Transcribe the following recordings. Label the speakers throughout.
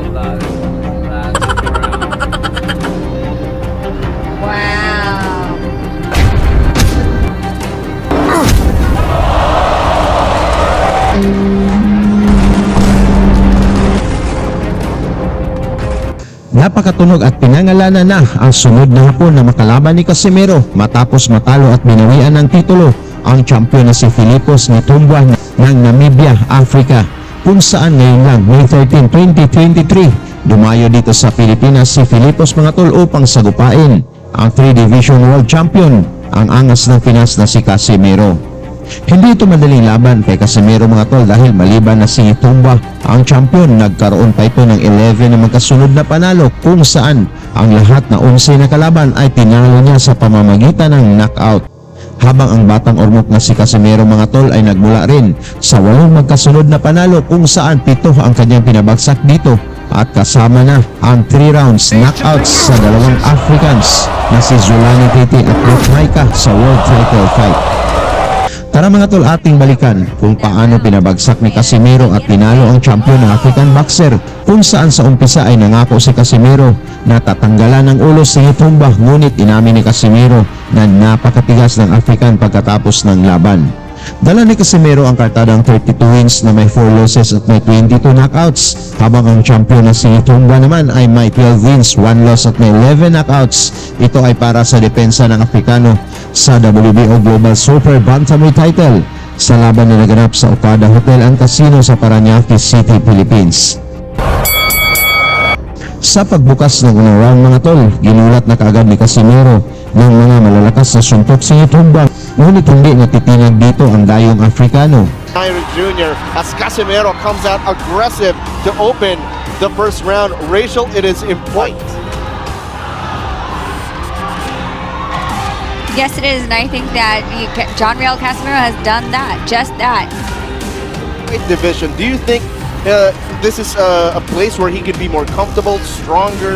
Speaker 1: Wow.
Speaker 2: Napakatunog at pinangalanan na ang sunod na hapon na makalaban ni Casimero matapos matalo at binawian ng titulo ang champion na si Nghitumbwa ng Namibia, Africa, kung saan ngayon lang May 13, 2023 dumayo dito sa Pilipinas si Filipos mga tol upang sagupain ang 3-division world champion, ang angas ng Pinas na si Casimero. Hindi ito madaling laban kay Casimero mga tol dahil maliban na si Nghitumbwa ang champion, nagkaroon pa ito ng 11 na magkasunod na panalo kung saan ang lahat na 11 na kalaban ay tinalo niya sa pamamagitan ng knockout. Habang ang batang ormok na si Casimero mga tol ay nagmula rin sa 8 magkasunod na panalo kung saan 7 ang kanyang pinabagsak dito at kasama na ang 3 rounds knockouts sa dalawang Africans na si Zulani Titi at Luke Maika sa world title fight. Tara mga tol, ating balikan kung paano pinabagsak ni Casimero at tinalo ang champion na African boxer, kung saan sa umpisa ay nangako si Casimero na tatanggalan ng ulo si Nghitumbwa, ngunit inamin ni Casimero na napakatigas ng African pagkatapos ng laban. Dala ni Casimero ang kartadang 32 wins na may 4 losses at may 22 knockouts, habang ang champion na si Nghitumbwa naman ay may 12 wins, 1 loss at may 11 knockouts. Ito ay para sa depensa ng Afrikano sa WBO Global Super Bantamweight title sa laban na naganap sa Okada Hotel and Casino sa Parañaque City, Philippines. Sa pagbukas ng unang round mga tol, ginulat na kaagad ni Casimero ng mga malalakas na suntok si Nghitumbwa, ngunit hindi natitinag dito ang dayong Afrikano.
Speaker 3: Jr. as Casimero comes out aggressive to open the first round. Rachel, it is in point.
Speaker 1: Yes, it is, and I think that John Real Casimero has done that, just that.
Speaker 3: Division, do you think this is a place where he could be more comfortable, stronger?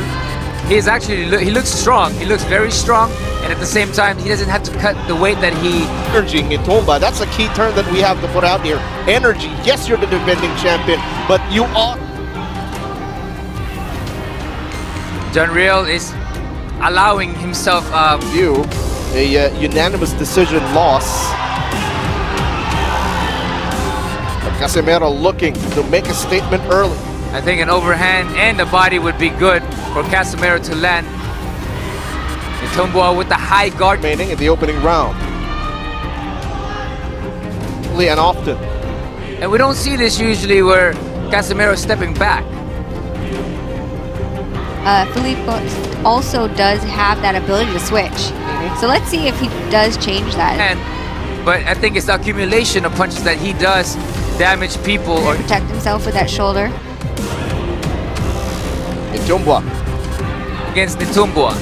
Speaker 4: He's actually, he looks strong. He looks very strong, and at the same time, he doesn't have to cut the weight that he...
Speaker 3: Energy, Nghitumbwa, that's a key term that we have to put out here. Energy, yes, you're the defending champion, but you are...
Speaker 4: John Real is allowing himself
Speaker 3: a unanimous decision loss. But Casimero looking to make a statement early.
Speaker 4: I think an overhand and the body would be good for Casimero to land. Nghitumbwa with the high guard
Speaker 3: remaining in the opening round. And often.
Speaker 4: And we don't see this usually where Casimero is stepping back.
Speaker 1: Filipos also does have that ability to switch. So let's see if he does change that.
Speaker 4: But I think it's the accumulation of punches that he does damage people or
Speaker 1: protect himself with that shoulder.
Speaker 3: Nghitumbwa
Speaker 4: against Nghitumbwa.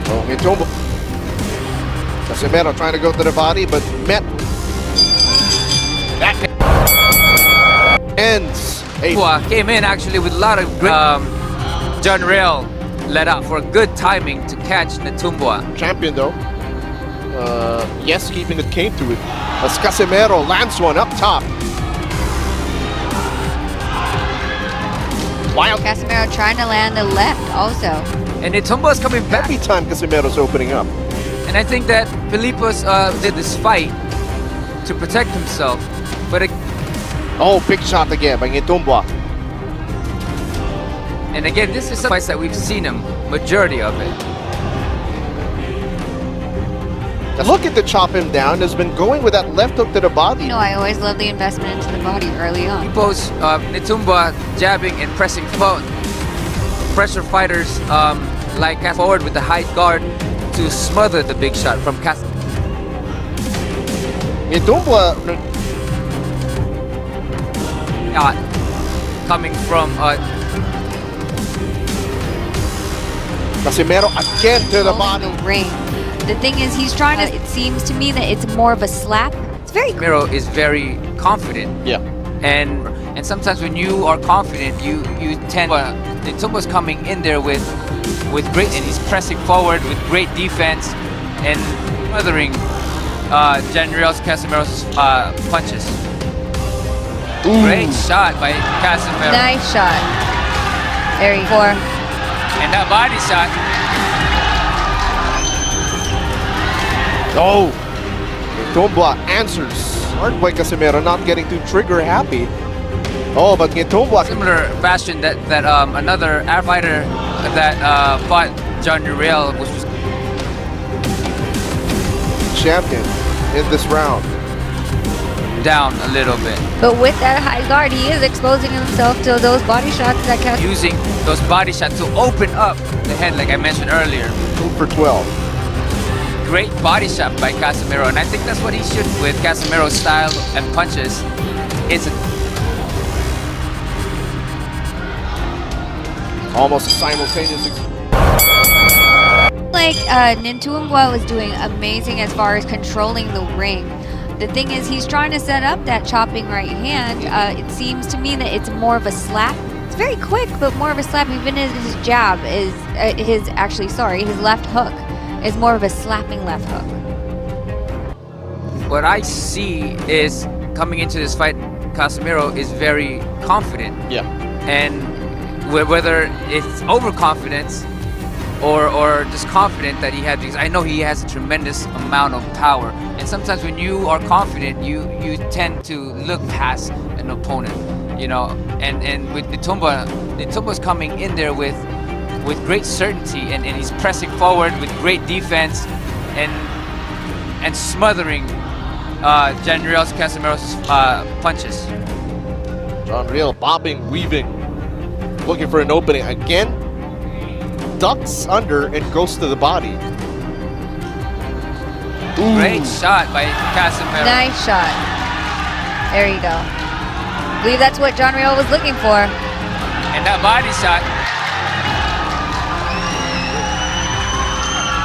Speaker 3: Oh, Nghitumbwa. Casimero trying to go to the body, but met. That ends.
Speaker 4: Came in actually with a lot of great. John Real let out for good timing to catch Nghitumbwa.
Speaker 3: Champion though. Yes, keeping it came to it. As Casimero lands one up top. Wild.
Speaker 1: Casimero trying to land the left also.
Speaker 4: And Nghitumbwa's coming back.
Speaker 3: Every time Casimero's opening up.
Speaker 4: And I think that Filipos did this fight to protect himself. But
Speaker 3: oh, big shot again by Nghitumbwa.
Speaker 4: And again, this is a fight that we've seen him, majority of it.
Speaker 3: Look at the chop him down, has been going with that left hook to the body.
Speaker 1: You know, I always love the investment into the body early on.
Speaker 4: Filipos, Nghitumbwa jabbing and pressing forward. Pressure fighters like forward with the high guard to smother the big shot from Casimero.
Speaker 3: Nghitumbwa
Speaker 4: coming from
Speaker 3: Casimero again to the body.
Speaker 1: Ring. The thing is, he's trying to. It seems to me that it's more of a slap. It's very.
Speaker 4: Casimero is very confident.
Speaker 3: Yeah.
Speaker 4: And sometimes when you are confident, you tend. Nghitumbwa's coming in there with great, and he's pressing forward with great defense and smothering John Real's Casimero's punches. Great shot by Casimero.
Speaker 1: Nice shot. There you go.
Speaker 4: And that body shot.
Speaker 3: Oh, Nghitumbwa answers. Smart by Casimero, not getting too trigger happy. Oh, but Nghitumbwa,
Speaker 4: Similar fashion that another fighter that fought John Uriel was
Speaker 3: champion in this round.
Speaker 4: down a little bit.
Speaker 1: But with that high guard, he is exposing himself to those body shots that
Speaker 4: Using those body shots to open up the head, like I mentioned earlier.
Speaker 3: 2 for 12.
Speaker 4: Great body shot by Casimero, and I think that's what he should with Casimero's style and punches. It's
Speaker 3: Almost simultaneous.
Speaker 1: like Nghitumbwa was doing amazing as far as controlling the ring. The thing is, he's trying to set up that chopping right hand. It seems to me that it's more of a slap. It's very quick, but more of a slap. Even his jab is his left hook is more of a slapping left hook.
Speaker 4: what I see is coming into this fight, Casimero is very confident.
Speaker 3: Yeah.
Speaker 4: And whether it's overconfidence or just confident that he had, because I know he has a tremendous amount of power. And sometimes when you are confident, you tend to look past an opponent, you know. And with Nghitumbwa's coming in there with great certainty, and he's pressing forward with great defense and smothering Janriel's Casimero's punches.
Speaker 3: John Riel bobbing, weaving, looking for an opening again. Ducks under and goes to the body.
Speaker 4: Great shot by Casimero.
Speaker 1: Nice shot. There you go. I believe that's what John Riel was looking for.
Speaker 4: And that body shot.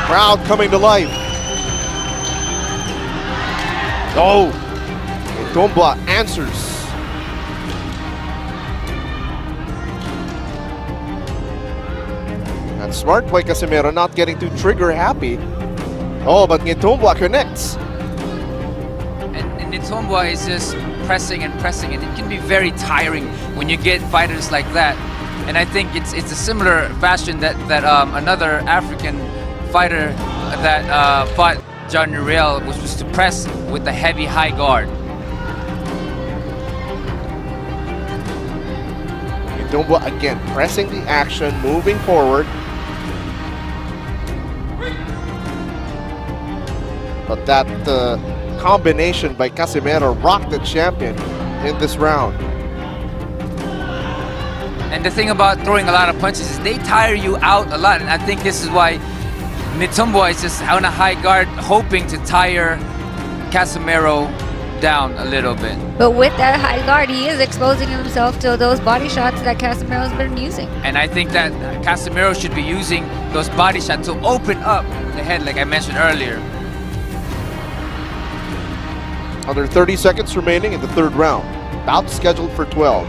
Speaker 3: Crowd coming to life. Oh, Nghitumbwa answers. That's smart by Casimero, not getting too trigger happy. Oh, but Nghitumbwa connects.
Speaker 4: And Nghitumbwa is just pressing and pressing, and it can be very tiring when you get fighters like that. And I think it's a similar fashion that another African fighter that fought John Uriel was to press with the heavy high guard.
Speaker 3: Nghitumbwa again pressing the action, moving forward. But that combination by Casimero rocked the champion in this round.
Speaker 4: And the thing about throwing a lot of punches is they tire you out a lot, and I think this is why Nghitumbwa is just on a high guard, hoping to tire Casimero down a little bit.
Speaker 1: But with that high guard, he is exposing himself to those body shots that Casimero's been using.
Speaker 4: And I think that Casimero should be using those body shots to open up the head, like I mentioned earlier.
Speaker 3: Under 30 seconds remaining in the third round. Bout scheduled for 12.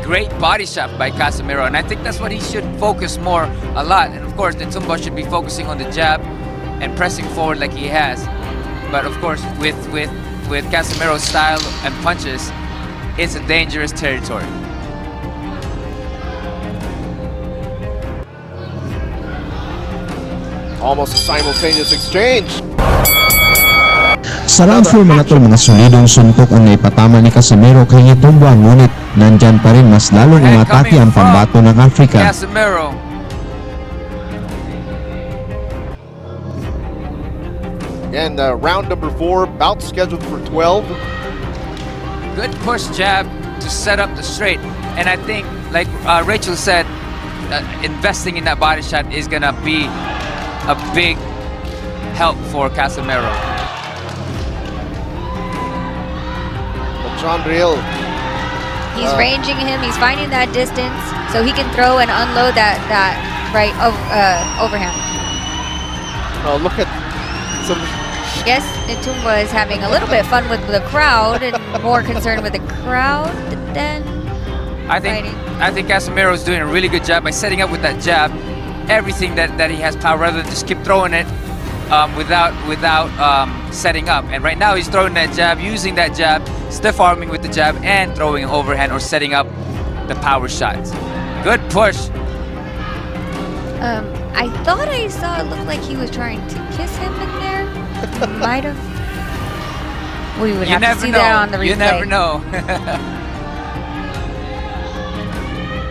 Speaker 4: Great body shot by Casimero, and I think that's what he should focus more a lot. And of course, Nghitumbwa should be focusing on the jab and pressing forward like he has. But of course, with Casimero's style and punches, it's a dangerous territory.
Speaker 3: Almost a simultaneous exchange.
Speaker 2: Sa round 4 mga tol, mga solidong suntok ang naipatama ni Casimero kay Nghitumbwa, ngunit nandyan pa rin mas lalong umatake ang pambato ng Africa.
Speaker 4: Casimero.
Speaker 3: And round number 4, bout scheduled for 12.
Speaker 4: Good push jab to set up the straight. And I think, like Rachel said, investing in that body shot is gonna be a big help for Casimero.
Speaker 3: John Riel.
Speaker 1: He's ranging him. He's finding that distance so he can throw and unload that right overhand.
Speaker 3: Oh, look at some.
Speaker 1: I guess Nghitumbwa is having a little bit fun with the crowd and more concerned with the crowd than fighting.
Speaker 4: I think Casimero is doing a really good job by setting up with that jab. Everything that he has power, rather than just keep throwing it without setting up. And right now he's throwing that jab, using that jab stiff arming with the jab and throwing an overhand or setting up the power shots. Good push.
Speaker 1: I thought I saw it look like he was trying to kiss him in there. Might have. We would have to see that on the replay.
Speaker 4: You never know.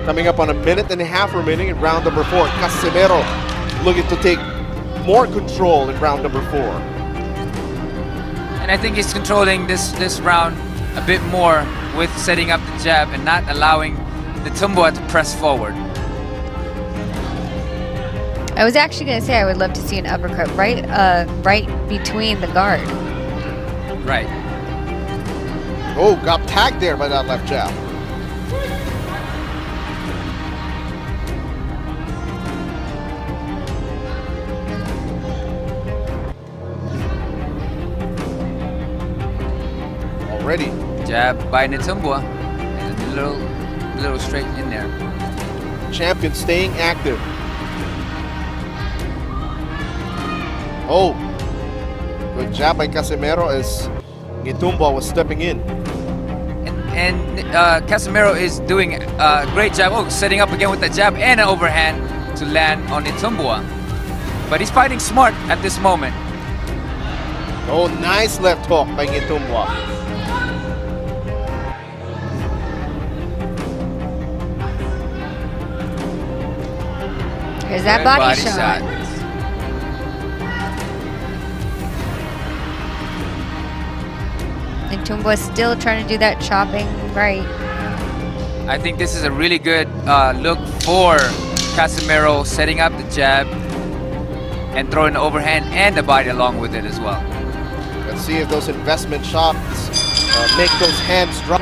Speaker 3: Coming up on a minute and a half remaining in round number 4. Casimero looking to take more control in round number 4.
Speaker 4: And I think he's controlling this round a bit more with setting up the jab and not allowing Nghitumbwa to press forward.
Speaker 1: I was actually going to say I would love to see an uppercut right between the guard.
Speaker 4: Right.
Speaker 3: Oh, got tagged there by that left jab. Already.
Speaker 4: Jab by Nghitumbwa. And a little straight in there.
Speaker 3: Champion staying active. Oh, good jab by Casimero as Nghitumbwa was stepping in.
Speaker 4: And Casimero is doing a great job. Oh, setting up again with the jab and an overhand to land on Nghitumbwa. But he's fighting smart at this moment.
Speaker 3: Oh, nice left hook by Nghitumbwa.
Speaker 1: There's that body shot. Nghitumbwa still trying to do that chopping right.
Speaker 4: I think this is a really good look for Casimero, setting up the jab and throwing the overhand and the body along with it as well.
Speaker 3: Let's see if those investment shots make those hands drop.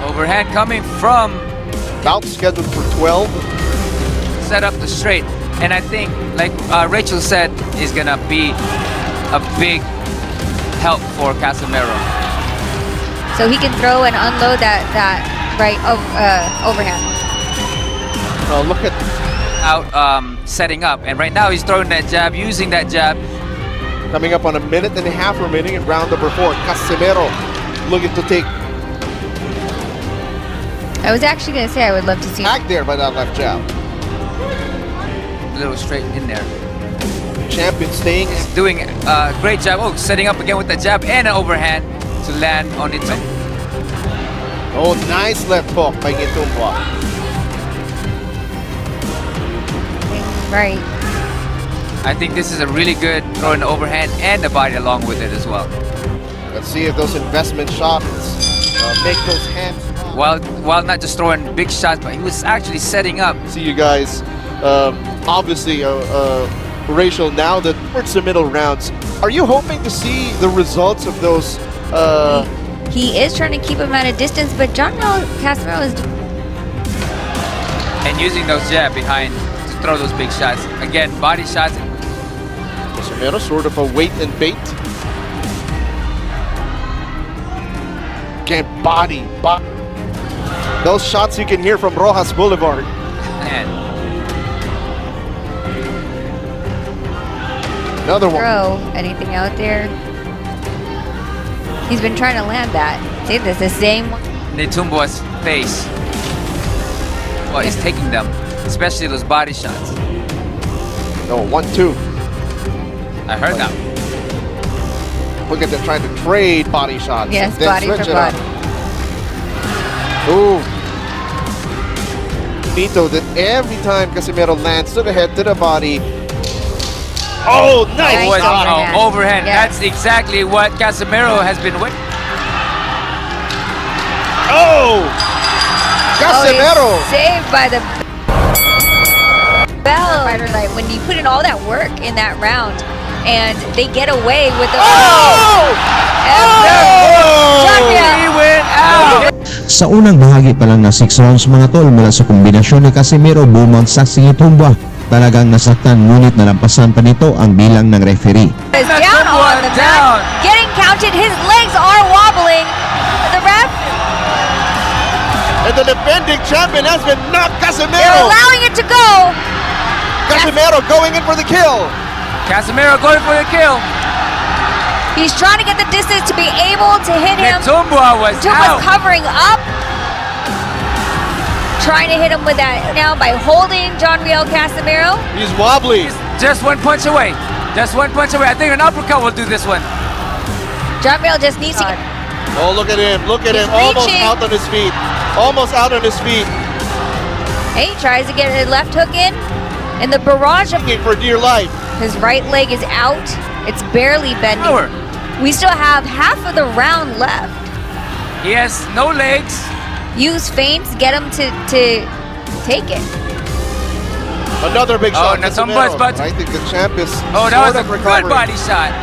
Speaker 4: Overhand coming from.
Speaker 3: Bout scheduled for 12.
Speaker 4: Set up the straight. And I think, like Rachel said, is going to be a big help for Casimero.
Speaker 1: So he can throw and unload that right overhand.
Speaker 3: Oh, look at
Speaker 4: out setting up, and right now he's throwing that jab, using that jab.
Speaker 3: Coming up on a minute and a half remaining in round number 4. Casimero looking to take.
Speaker 1: I was actually going to say I would love to see.
Speaker 3: Tagged there by that left jab.
Speaker 4: A little straight in there.
Speaker 3: Champion staying.
Speaker 4: Doing a great job. Oh, setting up again with the jab and an overhand to land on it.
Speaker 3: Oh, nice left hook by Nghitumbwa.
Speaker 1: Right.
Speaker 4: I think this is a really good throwing the overhand and the body along with it as well.
Speaker 3: Let's see if those investment shots make those hands.
Speaker 4: While not just throwing big shots, but he was actually setting up.
Speaker 3: See you guys. Obviously, Rachel, now that towards the middle rounds, are you hoping to see the results of those?
Speaker 1: He is trying to keep him at a distance, but Casimero is.
Speaker 4: And using those jab behind to throw those big shots. Again, body shots.
Speaker 3: Casimero sort of a wait and bait. Again, body. Those shots you can hear from Rojas Boulevard.
Speaker 4: Man.
Speaker 3: Another one.
Speaker 1: Throw anything out there. He's been trying to land that. See, this is the same one.
Speaker 4: Nghitumbwa's face. Well, he's taking them, especially those body shots.
Speaker 3: No, 1-2.
Speaker 4: I heard that.
Speaker 3: Look at them trying to trade body shots.
Speaker 1: Yes,
Speaker 3: then
Speaker 1: body
Speaker 3: switch
Speaker 1: for
Speaker 3: it up.
Speaker 1: body.
Speaker 3: Ooh. Nito, that every time Casimero lands to the head, to the body. Oh, nice!
Speaker 4: Overhand.
Speaker 1: Yes.
Speaker 4: That's exactly what Casimero has been with.
Speaker 3: Oh! Casimero!
Speaker 1: Saved by the bell. Like when you put in all that work in that round and they get away with the
Speaker 4: He went out!
Speaker 2: Sa unang bahagi pa lang na 6 rounds mga tol mula sa kombinasyon ni Casimero bumagsak si Nghitumbwa. Talagang nasaktan ngunit nalampasan pa nito ang bilang ng referee.
Speaker 1: Is down on the mat, getting counted. His legs are wobbling. The ref.
Speaker 3: And the defending champion has been knocked.
Speaker 1: They're
Speaker 3: Casimero.
Speaker 1: allowing it to go.
Speaker 3: Casimero going in for the kill.
Speaker 4: Casimero going for the kill.
Speaker 1: He's trying to get the distance to be able to hit him.
Speaker 4: Nghitumbwa was out.
Speaker 1: Covering up. Trying to hit him with that now by holding John Riel Casimero.
Speaker 3: He's wobbly.
Speaker 4: He's just one punch away. Just one punch away. I think an uppercut will do this one.
Speaker 1: John Riel just needs to get...
Speaker 3: Oh, look at him. Look at him. Almost out on his feet. Almost out on his feet.
Speaker 1: Hey, tries to get a left hook in. And the barrage of...
Speaker 3: For dear life.
Speaker 1: His right leg is out. It's barely bending.
Speaker 4: Power.
Speaker 1: We still have half of the round left.
Speaker 4: He has no legs.
Speaker 1: Use feints, get him to take it.
Speaker 3: Another big shot.
Speaker 4: Nghitumbwa's about to...
Speaker 3: I think the champ is
Speaker 4: Oh, that was a
Speaker 3: recovering.
Speaker 4: good body shot.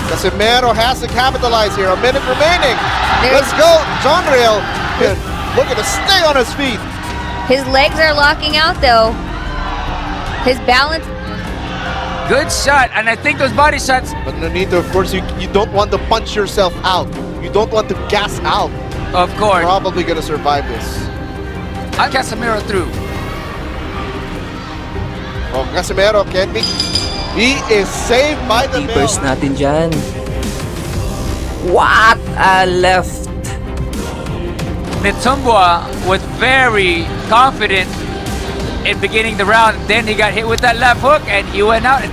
Speaker 3: Casimero has to capitalize here. A minute remaining. Let's go. John Riel looking to stay on his feet.
Speaker 1: His legs are locking out though. His balance.
Speaker 4: Good shot, and I think those body shots...
Speaker 3: But Nonito, of course, you don't want to punch yourself out. You don't want to gas out.
Speaker 4: Of course.
Speaker 3: Probably gonna survive this.
Speaker 4: I'll Casimero through.
Speaker 3: Oh, Casimero can be. He is saved by the mill.
Speaker 5: T-burst natin dyan. What a left.
Speaker 4: Nghitumbwa was very confident in beginning the round. Then he got hit with that left hook, and he went out.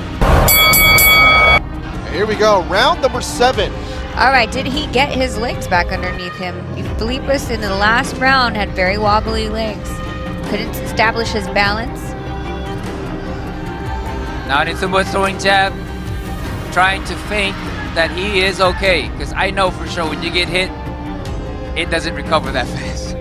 Speaker 3: Here we go, round number 7.
Speaker 1: All right, did he get his legs back underneath him? Philippus in the last round had very wobbly legs. Couldn't establish his balance.
Speaker 4: Now Nghitumbwa throwing jab, trying to feint that he is okay. Because I know for sure when you get hit, it doesn't recover that fast.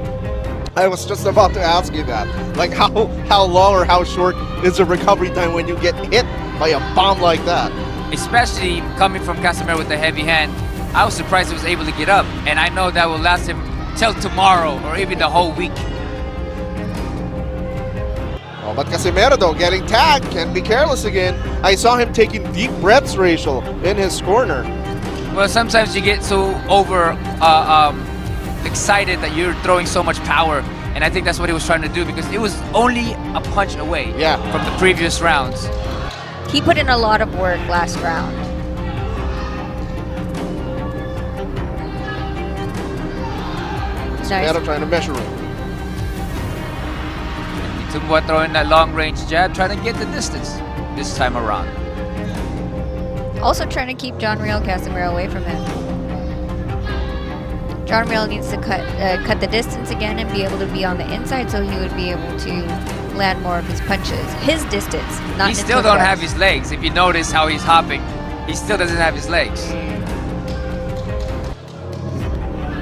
Speaker 3: I was just about to ask you that. Like how long or how short is the recovery time when you get hit by a bomb like that?
Speaker 4: Especially coming from Casimero with the heavy hand. I was surprised he was able to get up, and I know that will last him till tomorrow or even the whole week.
Speaker 3: Oh, but Casimero though, getting tagged, can be careless again. I saw him taking deep breaths, Rachel, in his corner.
Speaker 4: Well, sometimes you get so excited that you're throwing so much power, and I think that's what he was trying to do because it was only a punch away from the previous rounds.
Speaker 1: He put in a lot of work last round.
Speaker 3: Casimero trying to measure him.
Speaker 4: Nghitumbwa throwing that long-range jab, trying to get the distance this time around.
Speaker 1: Also trying to keep John Riel Casimero away from him. John Riel needs to cut the distance again and be able to be on the inside so he would be able to land more of his punches. His distance, not
Speaker 4: He still don't have his legs. If you notice how he's hopping, he still doesn't have his legs.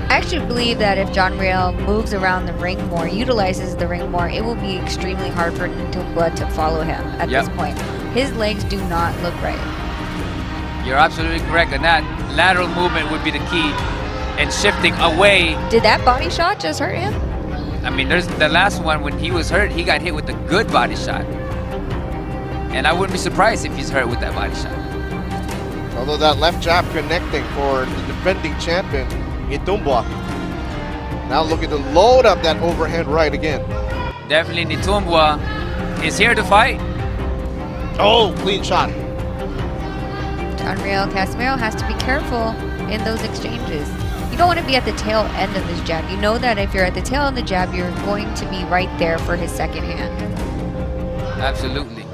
Speaker 1: I actually believe that if John Riel moves around the ring more, utilizes the ring more, it will be extremely hard for Nghitumbwa to follow him at this point. His legs do not look right.
Speaker 4: You're absolutely correct, and that lateral movement would be the key and shifting away.
Speaker 1: Did that body shot just hurt him?
Speaker 4: I mean, there's the last one when he was hurt, he got hit with a good body shot. And I wouldn't be surprised if he's hurt with that body shot.
Speaker 3: Although that left jab connecting for the defending champion, Nghitumbwa. Now looking to load up that overhand right again.
Speaker 4: Definitely Nghitumbwa is here to fight.
Speaker 3: Oh, clean shot.
Speaker 1: John Riel Casimero has to be careful in those exchanges. You don't want to be at the tail end of his jab. You know that if you're at the tail end of the jab, you're going to be right there for his second hand.
Speaker 4: Absolutely.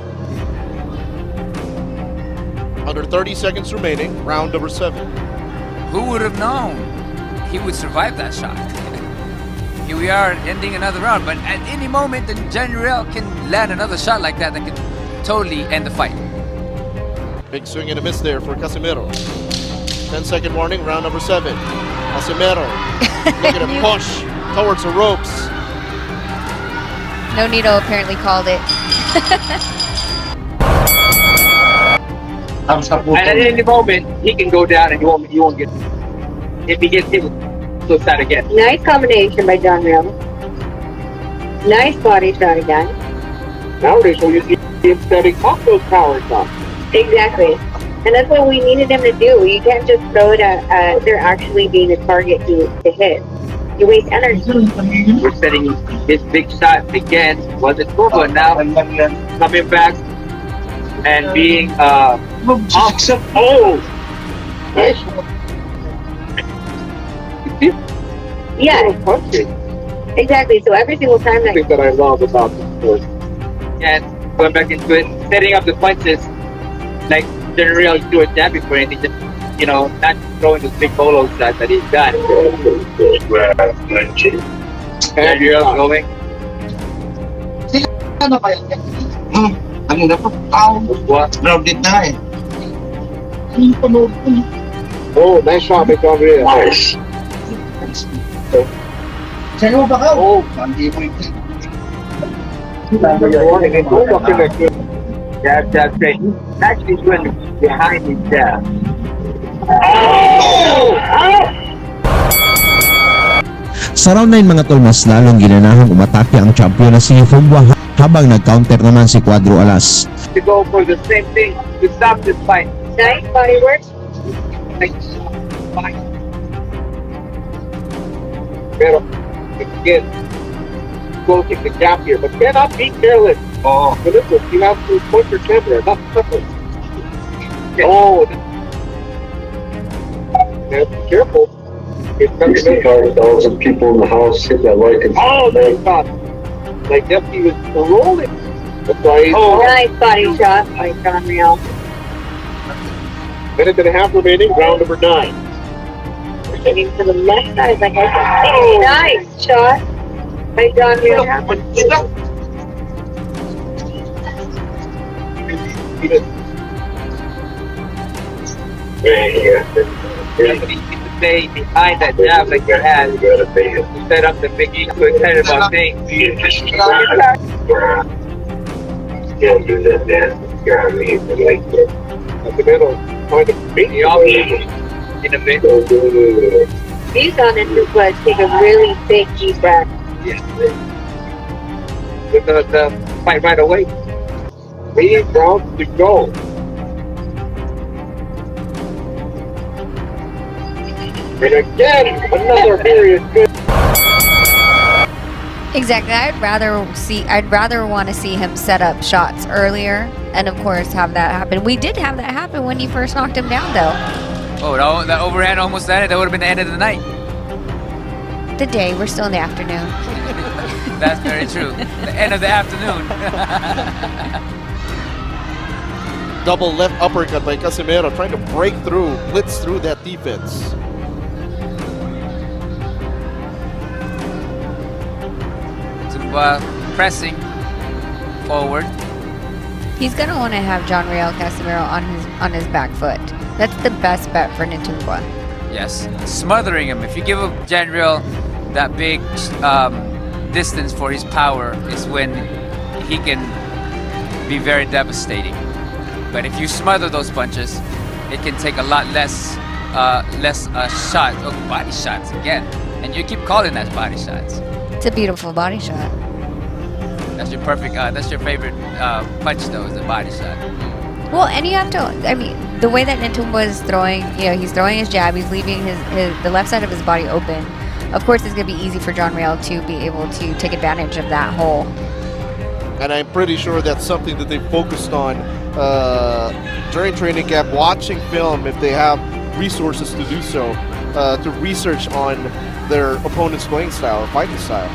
Speaker 3: Under 30 seconds remaining, round number 7.
Speaker 4: Who would have known he would survive that shot? Here we are ending another round, but at any moment, John Riel can land another shot like that can totally end the fight.
Speaker 3: Big swing and a miss there for Casimero. 10-second warning, round number 7. Casimero looking to push towards the ropes.
Speaker 1: Nonito apparently called it.
Speaker 6: And at any moment, he can go down and you won't get. If he gets hit with flip side again.
Speaker 7: Nice combination by John Riel. Nice body shot again.
Speaker 6: Nowadays, we see him setting off those power shots.
Speaker 7: Exactly. And that's what we needed him to do. You can't just throw it at they're actually being a target to hit. You waste energy.
Speaker 6: We're setting his big shot again. Wasn't good, but now coming back and being awesome. Oh!
Speaker 7: Yeah, exactly. So every single time that
Speaker 6: Thing that I love about the sport. And going back into it, setting up the punches, like didn't really do a jab before anything, just not throwing those big bolos that he's got. And you're going.
Speaker 8: Ano kaya? Ano na po? Grounded na eh. Ano panood ko?
Speaker 6: Oh, nice shot, McDonald.
Speaker 8: Nice. Sa'yo ba ka?
Speaker 6: Oh,
Speaker 8: Hindi mo ito.
Speaker 6: Jab, straight. Actually, when behind his jab.
Speaker 2: Sa round 9 mga tol, mas lalong ginanahang umatake ang champion na si Nghitumbwa habang nag-counter naman si Cuadro Alas.
Speaker 6: To go for the same thing to stop this fight.
Speaker 7: nice body work.
Speaker 6: Pero, again, closing the gap here, but cannot be careless.
Speaker 8: Oo.
Speaker 6: So listen, you have to point your camera, not something. Oh, be careful. It's coming in.
Speaker 9: 5,000 people in the house hit that like and
Speaker 6: Oh, there's not. Like, yep, he was rolling. That's why he's
Speaker 7: Nice body shot by John Real.
Speaker 6: minute and a half remaining, round number 9.
Speaker 7: Getting to the left side, like I said. Oh, nice shot by John Real.
Speaker 6: He just stay behind that jab like your hand. To set up the big ego, excited about things.
Speaker 9: can't do that, man.
Speaker 6: Casimero trying to beat the opposition in a bit.
Speaker 7: These on it was take a really big deep breath.
Speaker 6: With the fight right away. 8 rounds to go. And again, another period. Good.
Speaker 1: Exactly. I'd rather want to see him set up shots earlier and of course have that happen. We did have that happen when he first knocked him down though.
Speaker 4: Oh, that overhand almost ended. That would have been the end of the night.
Speaker 1: The day, we're still in the afternoon.
Speaker 4: That's very true. The end of the afternoon.
Speaker 3: Double left uppercut by Casimero, trying to break through, blitz through that defense.
Speaker 4: Pressing forward.
Speaker 1: He's gonna want to have John Real Casimero on his back foot. That's the best bet for Nghitumbwa.
Speaker 4: Yes, smothering him. If you give Janriel that big distance for his power is when he can be very devastating. But if you smother those punches, it can take a lot less shot, body shots again. And you keep calling that body shots.
Speaker 1: It's a beautiful body shot.
Speaker 4: That's your perfect. That's your favorite punch, though, is the body shot.
Speaker 1: Well, and you have to. I mean, the way that Nghitumbwa is throwing, he's throwing his jab. He's leaving the left side of his body open. Of course, it's gonna be easy for John Real to be able to take advantage of that hole.
Speaker 3: And I'm pretty sure that's something that they focused on during training camp, watching film if they have resources to do so, to research on their opponent's playing style or fighting style.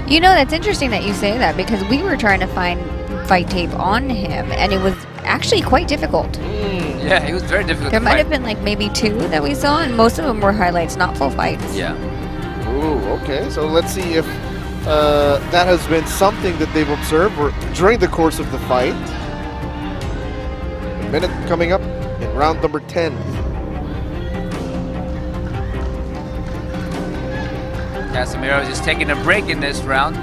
Speaker 1: You know, that's interesting that you say that because we were trying to find fight tape on him and it was actually quite difficult.
Speaker 4: Yeah, it was very difficult.
Speaker 1: There might have been like maybe 2 that we saw and most of them were highlights, not full fights.
Speaker 4: Yeah.
Speaker 3: Ooh, okay. So let's see if that has been something that they've observed during the course of the fight. A minute coming up in round number 10.
Speaker 4: Casimero is just taking a break in this round.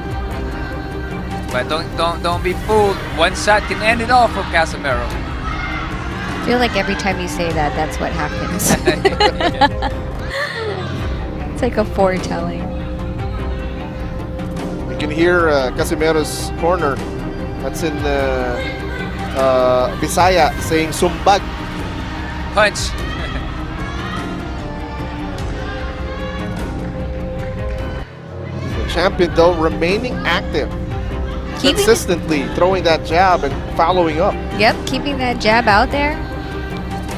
Speaker 4: But don't be fooled. One shot can end it all for Casimero.
Speaker 1: I feel like every time you say that, that's what happens. It's like a foretelling.
Speaker 3: You can hear Casimero's corner. That's in Bisaya saying sumbag.
Speaker 4: Punch.
Speaker 3: The champion though remaining active. Consistently throwing that jab and following up.
Speaker 1: Yep, keeping that jab out there.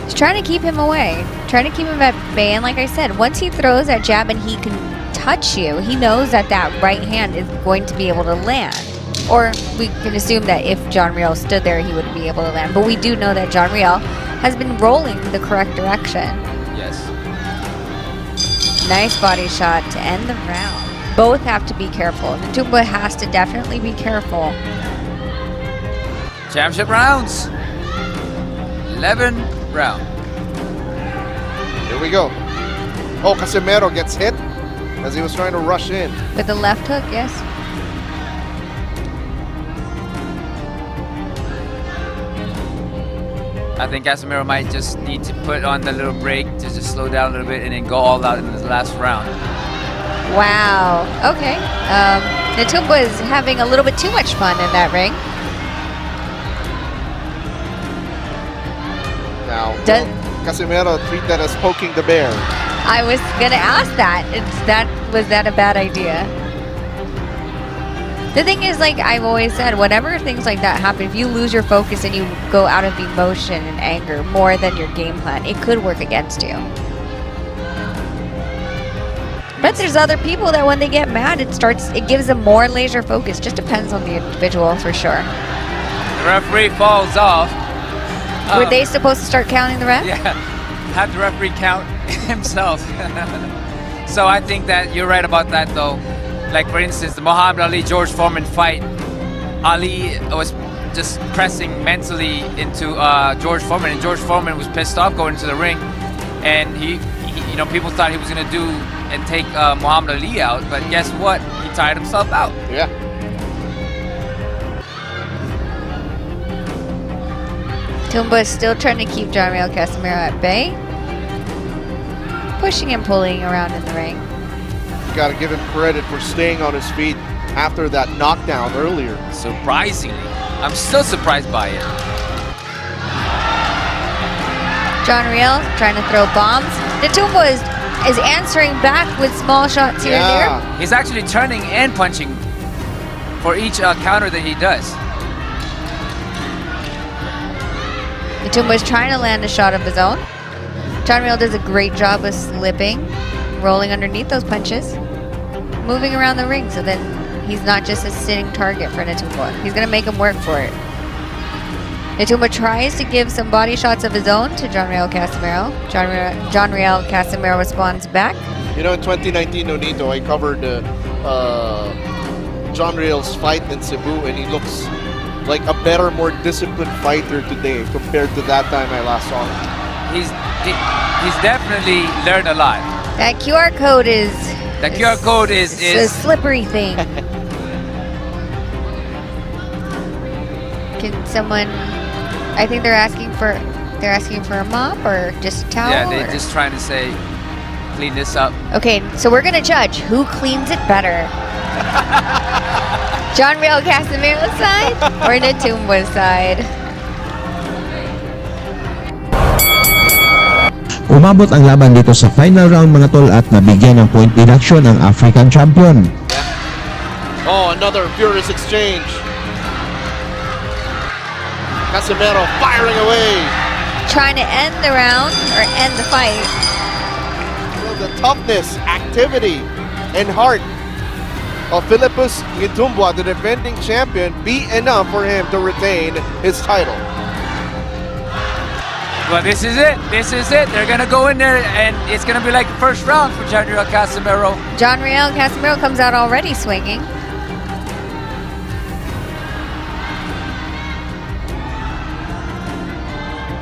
Speaker 1: He's trying to keep him away, trying to keep him at bay. And like I said, once he throws that jab and he can touch you, he knows that that right hand is going to be able to land. Or we can assume that if John Riel stood there, he would be able to land. But we do know that John Riel has been rolling the correct direction.
Speaker 4: Yes.
Speaker 1: Nice body shot to end the round. Both have to be careful. Nghitumbwa has to definitely be careful.
Speaker 4: Championship rounds. 11 round.
Speaker 3: Here we go. Oh, Casimero gets hit as he was trying to rush in.
Speaker 1: With the left hook, yes.
Speaker 4: I think Casimero might just need to put on the little break to just slow down a little bit and then go all out in the last round.
Speaker 1: Wow. Okay. Nghitumbwa is having a little bit too much fun in that ring.
Speaker 3: Now,
Speaker 1: Does-
Speaker 3: Casimero treat that as poking the bear.
Speaker 1: I was gonna ask that. Was that a bad idea? The thing is, like I've always said, whenever things like that happen, if you lose your focus and you go out of emotion and anger more than your game plan, it could work against you. But there's other people that when they get mad, it gives them more laser focus. Just depends on the individual for sure.
Speaker 4: The referee falls off.
Speaker 1: Were they supposed to start counting the ref?
Speaker 4: Yeah, have the referee count himself. So I think that you're right about that though. Like for instance, the Muhammad Ali-George Foreman fight, Ali was just pressing mentally into George Foreman, and George Foreman was pissed off going into the ring, and he you know, people thought he was gonna do and take Muhammad Ali out, but guess what? He tired himself out.
Speaker 3: Yeah.
Speaker 1: Nghitumbwa is still trying to keep John Riel Casimero at bay, pushing and pulling around in the ring.
Speaker 3: Got to give him credit for staying on his feet after that knockdown earlier.
Speaker 4: Surprisingly, I'm still surprised by it.
Speaker 1: John Riel trying to throw bombs. Nghitumbwa is answering back with small shots here and there.
Speaker 4: He's actually turning and punching for each counter that he does.
Speaker 1: Nghitumbwa is trying to land a shot of his own. John Riel does a great job of slipping, rolling underneath those punches, moving around the ring so then he's not just a sitting target for Nghitumbwa. He's going to make him work for it. Nghitumbwa tries to give some body shots of his own to John Riel Casimero. John Riel Casimero responds back.
Speaker 3: You know, in 2019, Nonito, I covered John Riel's fight in Cebu, and he looks like a better, more disciplined fighter today compared to that time I last saw him.
Speaker 4: He's definitely learned a lot.
Speaker 1: That QR code is...
Speaker 4: The QR code is
Speaker 1: a slippery thing. Can someone... I think they're asking for a mop or just a towel?
Speaker 4: Yeah, they're just trying to say, clean this up.
Speaker 1: Okay, so we're gonna judge who cleans it better. John Riel Casimero's side or Nghitumbwa's side?
Speaker 2: Umabot ang laban dito sa final round mga tol at nabigyan ng point deduction ang African champion.
Speaker 3: Oh, another furious exchange. Casimero firing away.
Speaker 1: Trying to end the round or end the fight.
Speaker 3: Well, the toughness, activity, and heart of Philippus Nghitumbwa, the defending champion, be enough for him to retain his title.
Speaker 4: Well, this is it. This is it. They're gonna go in there, and it's gonna be like the first round for John Riel Casimero.
Speaker 1: John Riel Casimero comes out already swinging.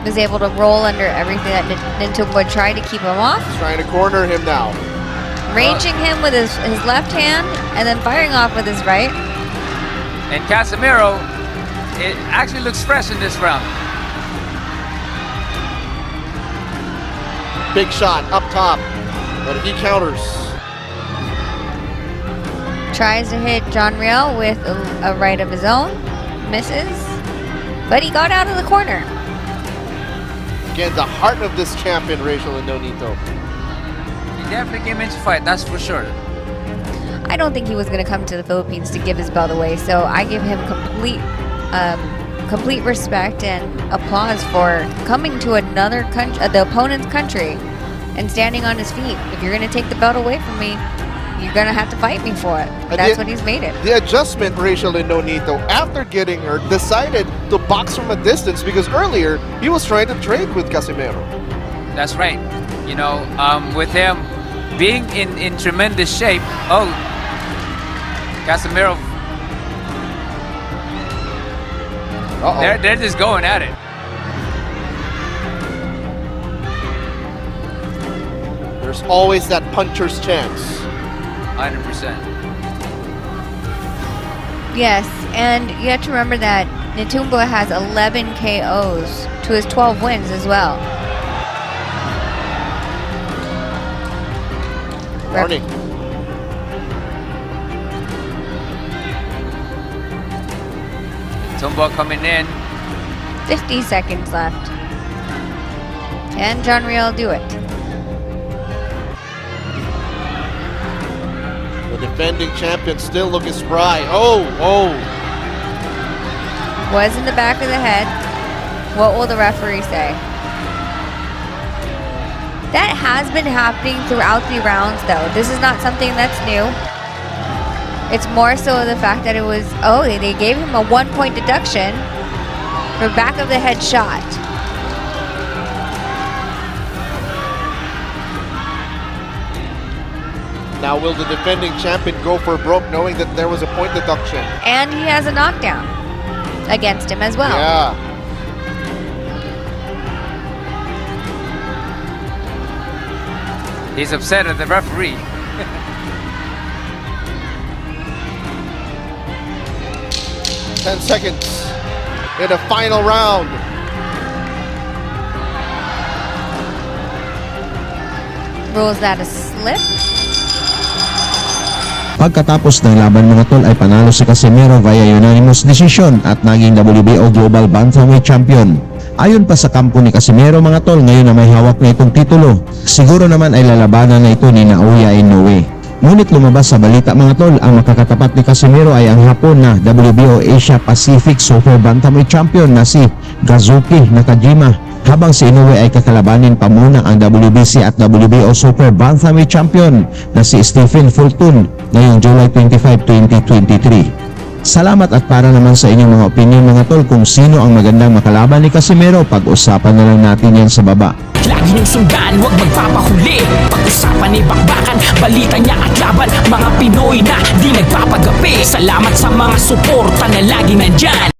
Speaker 1: Was able to roll under everything that Nghitumbwa tried to keep him off.
Speaker 3: He's trying to corner him now.
Speaker 1: Ranging him with his left hand and then firing off with his right.
Speaker 4: And Casimero, it actually looks fresh in this round.
Speaker 3: Big shot up top, but he counters.
Speaker 1: Tries to hit John Riel with a right of his own. Misses. But he got out of the corner.
Speaker 3: Again, the heart of this champion, Rachel and Nonito.
Speaker 4: He definitely came in to fight, that's for sure.
Speaker 1: I don't think he was going to come to the Philippines to give his belt away, so I give him complete complete respect and applause for coming to another country, the opponent's country, and standing on his feet. If you're going to take the belt away from me, you're going to have to fight me for it. That's what he's made it.
Speaker 3: The adjustment, Rachel and Nonito, after getting hurt, decided to box from a distance because earlier he was trying to trade with Casimero.
Speaker 4: That's right. You know, with him being in tremendous shape, Casimero, they're just going at it.
Speaker 3: There's always that puncher's chance.
Speaker 4: 100%.
Speaker 1: Yes, and you have to remember that Nghitumbwa has 11 KOs to his 12 wins as well.
Speaker 3: Warning.
Speaker 4: Nghitumbwa coming in.
Speaker 1: 50 seconds left. Can John Riel do it?
Speaker 3: The defending champion still looking spry.
Speaker 1: Was in the back of the head. What will the referee say? That has been happening throughout the rounds though. This is not something that's new. It's more so the fact that it was, they gave him a 1-point deduction for back of the head shot.
Speaker 3: Now will the defending champion go for broke knowing that there was a point deduction?
Speaker 1: And he has a knockdown against him as well.
Speaker 3: Yeah.
Speaker 4: He's upset at the referee.
Speaker 3: 10 seconds in the final round.
Speaker 1: Rules that a slip.
Speaker 2: Pagkatapos ng laban mga tol ay panalo si Casimero via unanimous decision at naging WBO Global Bantamweight Champion. Ayon pa sa kampo ni Casimero mga tol, ngayon na may hawak na itong titulo, siguro naman ay lalabanan na ito ni INOUE. Ngunit lumabas sa balita mga tol, ang makakatapat ni Casimero ay ang Hapon na WBO Asia Pacific Super Bantamweight Champion na si Kazuki Nakajima, habang si INOUE ay kakalabanin pa muna ang WBC at WBO Super Bantamweight Champion na si Stephen Fulton ngayong July 25, 2023. Salamat at para naman sa inyong mga opinion mga tol kung sino ang magandang makalaban ni Casimero, pag-usapan na lang natin yan sa baba.
Speaker 10: Lagi niyong sundan, huwag magpapahuli. Pag-usapan ni bakbakan, balita niya at laban. Mga Pinoy na di nagpapagapi. Salamat sa mga suporta na laging nandyan.